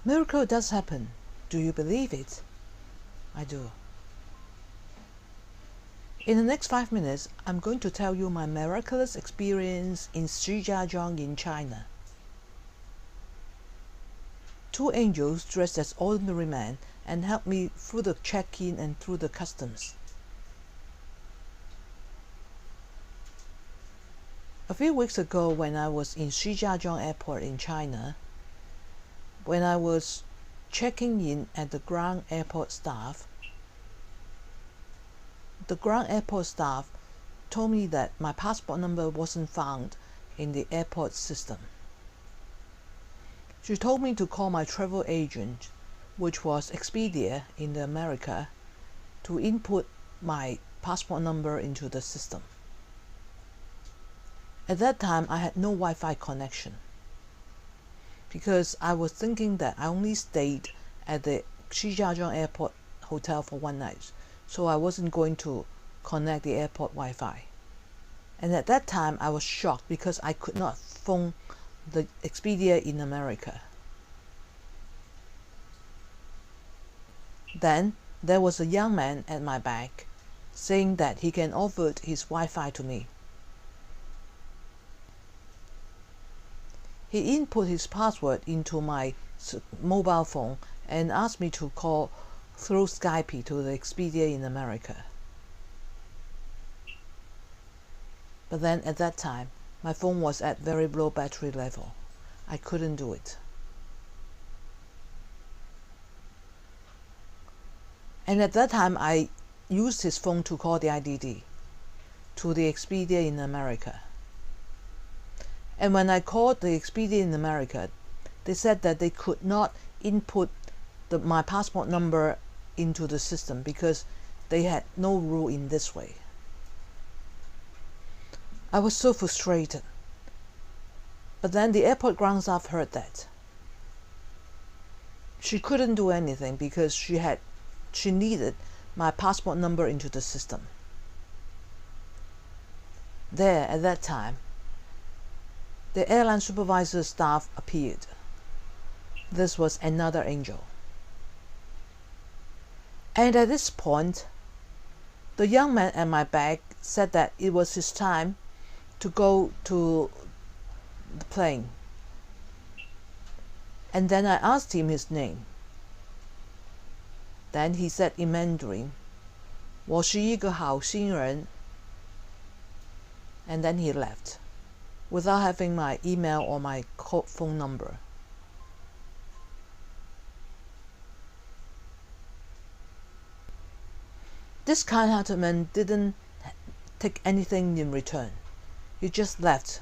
Miracle does happen. Do you believe it? I do. In the next 5 minutes, I'm going to tell you my miraculous experience in Shijiazhuang in China. 2 angels dressed as ordinary men and helped me through the check-in and through the customs. A few weeks ago, when I was in Shijiazhuang Airport in China, when I was checking in at the ground airport staff, the ground airport staff told me that my passport number wasn't found in the airport system. She told me to call my travel agent, which was Expedia in America, to input my passport number into the system. At that time, I had no Wi-Fi connection because I was thinking that I only stayed at the Shijiazhuang Airport hotel for 1 night, so I wasn't going to connect the airport Wi-Fi. And at that time, I was shocked because I could not phone the Expedia in America. Then there was a young man at my back saying that he can offer his Wi-Fi to me. He input his password into my mobile phone and asked me to call through Skype to the Expedia in America. But then at that time, my phone was at very low battery level. I couldn't do it. And at that time, I used his phone to call the IDD to the Expedia in America. And when I called the Expedia in America, they said that they could not input my passport number into the system because they had no rule in this way. I was so frustrated. But then the airport ground staff heard that. She couldn't do anything because she needed my passport number into the system. There, at that time, the airline supervisor staff appeared. This was another angel. And at this point, the young man at my back said that it was his time to go to the plane. And then I asked him his name. Then he said in Mandarin, 我是一个好心人. And then he left, without having my email or my phone number. This kind-hearted man didn't take anything in return. He just left.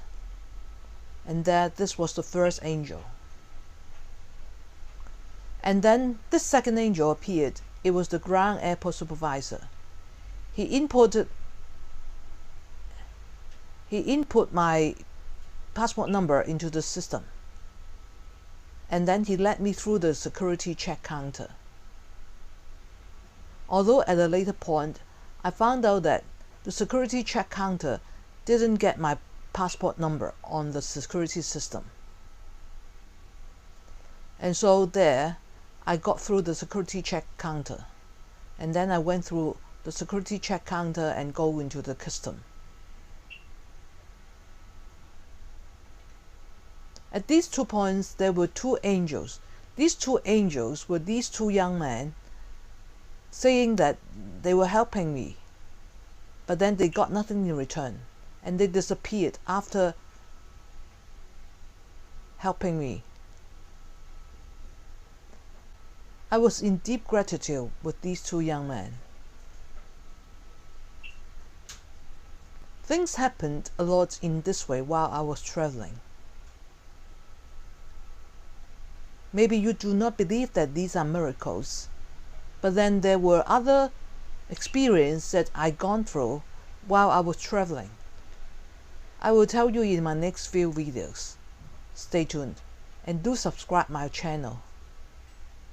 And this was the first angel. And then this second angel appeared. It was the ground airport supervisor. He input my passport number into the system. And then he led me through the security check counter. Although at a later point, I found out that the security check counter didn't get my passport number on the security system. And so there, I got through the security check counter. And then I went through the security check counter and go into the custom. At these 2 points, there were 2 angels. These 2 angels were these 2 young men saying that they were helping me, but then they got nothing in return, and they disappeared after helping me. I was in deep gratitude with these 2 young men. Things happened a lot in this way while I was traveling. Maybe you do not believe that these are miracles, but then there were other experiences that I gone through while I was traveling. I will tell you in my next few videos. Stay tuned and do subscribe my channel.